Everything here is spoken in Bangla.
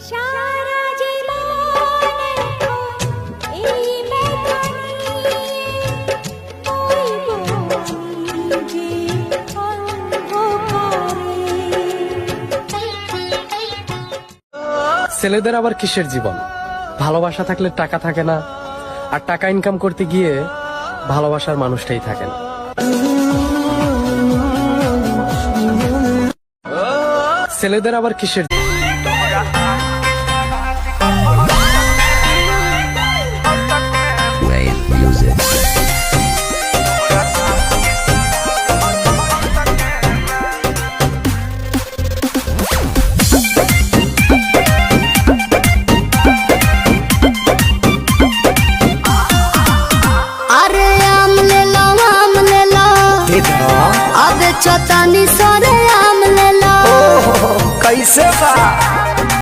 সারা জীবন এই ব্যথা নিয়ে বইব যে অন্ধকারে। ছেলেদের আবার কিসের জীবন? ভালোবাসা থাকলে টাকা থাকে না, আর টাকা ইনকাম করতে গিয়ে ভালোবাসার মানুষটাই থাকে না। ছেলেদের আবার কিসের अब चतानी सरे आम ले लो कैसे बा?